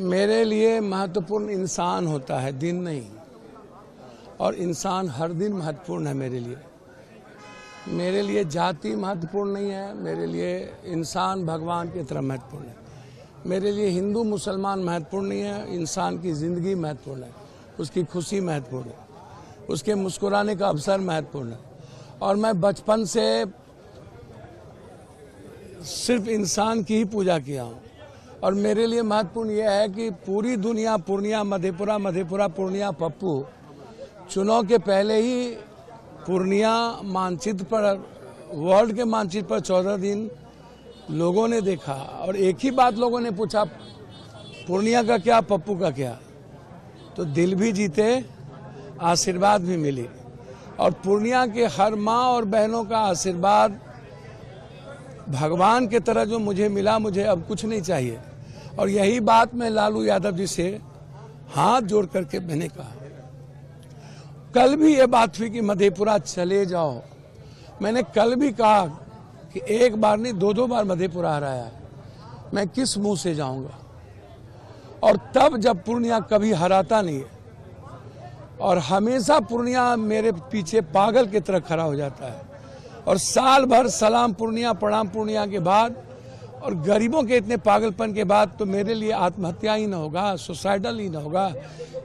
मेरे लिए महत्वपूर्ण इंसान होता है, दिन नहीं। और इंसान हर दिन महत्वपूर्ण है मेरे लिए। मेरे लिए जाति महत्वपूर्ण नहीं है, मेरे लिए इंसान भगवान की तरह महत्वपूर्ण है। मेरे लिए हिंदू मुसलमान महत्वपूर्ण नहीं है, इंसान की ज़िंदगी महत्वपूर्ण है, उसकी खुशी महत्वपूर्ण है, उसके मुस्कुराने का अवसर महत्वपूर्ण है। और मैं बचपन से सिर्फ इंसान की ही पूजा किया हूँ। और मेरे लिए महत्वपूर्ण यह है कि पूरी दुनिया, पूर्णिया, मधेपुरा, पूर्णिया, पप्पू, चुनाव के पहले ही पूर्णिया मानचित्र पर, वर्ल्ड के मानचित्र पर 14 दिन लोगों ने देखा। और एक ही बात लोगों ने पूछा, पूर्णिया का क्या, पप्पू का क्या। तो दिल भी जीते, आशीर्वाद भी मिली। और पूर्णिया के हर माँ और बहनों का आशीर्वाद भगवान के तरह जो मुझे मिला, मुझे अब कुछ नहीं चाहिए। और यही बात मैं लालू यादव जी से हाथ जोड़ करके मैंने कहा। कल भी ये बात हुई कि मधेपुरा चले जाओ। मैंने कल भी कहा कि एक बार नहीं, 2-2 बार मधेपुरा हराया है, मैं किस मुंह से जाऊंगा। और तब जब पूर्णिया कभी हराता नहीं है और हमेशा पूर्णिया मेरे पीछे पागल की तरह खड़ा हो जाता है। और साल भर सलाम पूर्णिया, प्रणाम पूर्णिया के बाद और गरीबों के इतने पागलपन के बाद तो मेरे लिए आत्महत्या ही ना होगा, सुसाइडल ही ना होगा।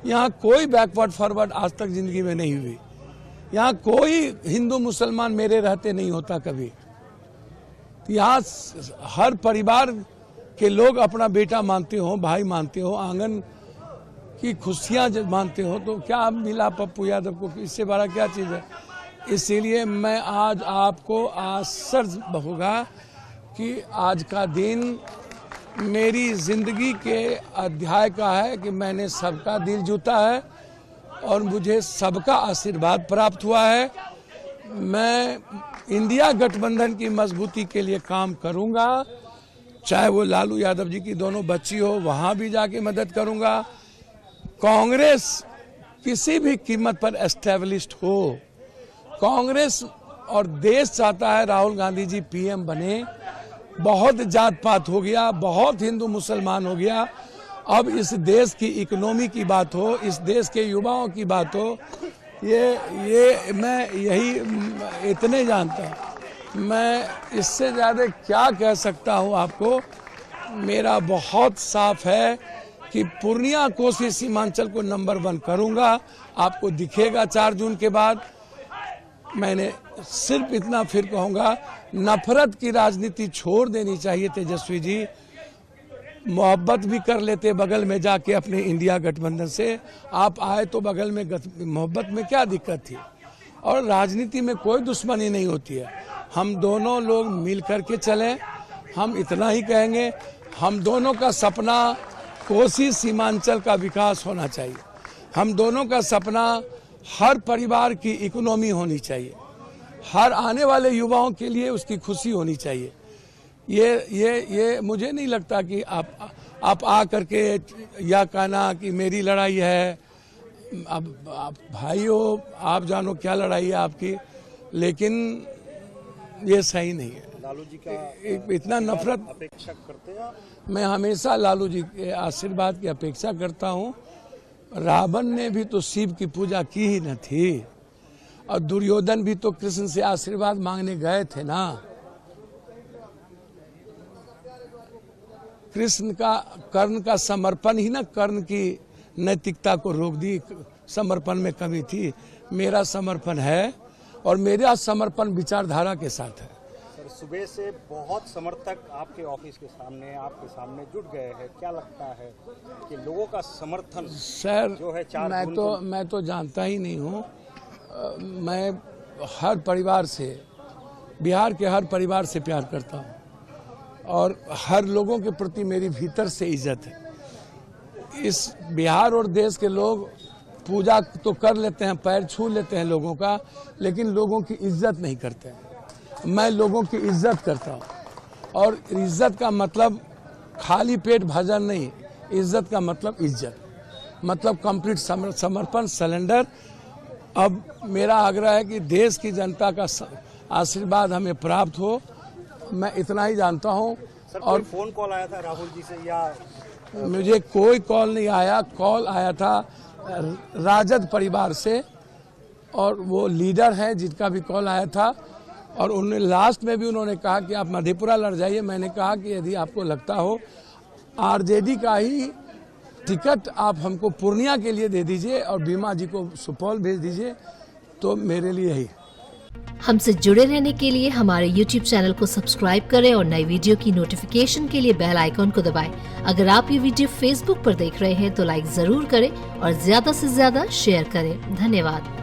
यहाँ कोई बैकवर्ड फॉरवर्ड आज तक जिंदगी में नहीं हुई। यहाँ कोई हिंदू मुसलमान मेरे रहते नहीं होता कभी। यहाँ हर परिवार के लोग अपना बेटा मानते हो, भाई मानते हो, आंगन की खुशियाँ मानते हो। तो क्या मिला पप्पू यादव को, इससे बड़ा क्या चीज़ है। इसीलिए मैं आज आपको आश्चर्य होगा कि आज का दिन मेरी जिंदगी के अध्याय का है कि मैंने सबका दिल जीता है और मुझे सबका आशीर्वाद प्राप्त हुआ है। मैं इंडिया गठबंधन की मजबूती के लिए काम करूंगा, चाहे वो लालू यादव जी की दोनों बच्ची हो, वहां भी जाके मदद करूंगा। कांग्रेस किसी भी कीमत पर एस्टेब्लिश्ड हो। कांग्रेस और देश चाहता है राहुल गांधी जी पीएम बने। बहुत जात पात हो गया, बहुत हिंदू मुसलमान हो गया। अब इस देश की इकोनॉमी की बात हो, इस देश के युवाओं की बात हो, ये मैं यही इतने जानता हूँ। मैं इससे ज़्यादा क्या कह सकता हूँ आपको। मेरा बहुत साफ है कि पूर्णिया कोसी सीमांचल को नंबर 1 करूँगा। आपको दिखेगा 4 जून के बाद। मैंने सिर्फ इतना फिर कहूँगा, नफरत की राजनीति छोड़ देनी चाहिए तेजस्वी जी। मोहब्बत भी कर लेते बगल में जाके अपने इंडिया गठबंधन से। आप आए तो बगल में मोहब्बत में क्या दिक्कत थी। और राजनीति में कोई दुश्मनी नहीं होती है। हम दोनों लोग मिल करके चलें। हम इतना ही कहेंगे, हम दोनों का सपना कोसी सीमांचल का विकास होना चाहिए। हम दोनों का सपना हर परिवार की इकोनॉमी होनी चाहिए, हर आने वाले युवाओं के लिए उसकी खुशी होनी चाहिए। ये मुझे नहीं लगता कि आप आ करके या कहना कि मेरी लड़ाई है। अब भाई हो, आप जानो क्या लड़ाई है आपकी, लेकिन ये सही नहीं है। लालू जी का इतना नफरत अपेक्षा करते हैं। मैं हमेशा लालू जी के आशीर्वाद की अपेक्षा करता हूँ। रावण ने भी तो शिव की पूजा की ही न थी, और दुर्योधन भी तो कृष्ण से आशीर्वाद मांगने गए थे ना। कृष्ण का कर्ण का समर्पण ही ना कर्ण की नैतिकता को रोक दी। समर्पण में कमी थी। मेरा समर्पण है और मेरा समर्पण विचारधारा के साथ है। सर, सुबह से बहुत समर्थक आपके ऑफिस के सामने, आपके सामने जुट गए हैं। क्या लगता है कि लोगों का समर्थन सर जो है मैं तो जानता ही नहीं हूँ। मैं हर परिवार से, बिहार के हर परिवार से प्यार करता हूँ और हर लोगों के प्रति मेरी भीतर से इज्जत है। इस बिहार और देश के लोग पूजा तो कर लेते हैं, पैर छू लेते हैं लोगों का, लेकिन लोगों की इज्जत नहीं करते हैं। मैं लोगों की इज्जत करता हूँ। और इज्जत का मतलब खाली पेट भजन नहीं, इज्जत का मतलब इज्जत, मतलब कंप्लीट समर्पण, सरेंडर। अब मेरा आग्रह है कि देश की जनता का आशीर्वाद हमें प्राप्त हो। मैं इतना ही जानता हूँ। सर, और फोन कॉल आया था राहुल जी से या मुझे कोई कॉल नहीं आया। कॉल आया था राजद परिवार से, और वो लीडर है जिनका भी कॉल आया था, और उन्होंने लास्ट में भी उन्होंने कहा कि आप मधेपुरा लड़ जाइए। मैंने कहा कि यदि आपको लगता हो आरजेडी का ही टिकट आप हमको पूर्णिया के लिए दे दीजिए और बीमा जी को सुपौल भेज दीजिए, तो मेरे लिए यही। हमसे जुड़े रहने के लिए हमारे YouTube चैनल को सब्सक्राइब करें और नई वीडियो की नोटिफिकेशन के लिए बेल आइकॉन को दबाएं। अगर आप ये वीडियो Facebook पर देख रहे हैं तो लाइक जरूर करें और ज्यादा से ज्यादा शेयर करें। धन्यवाद।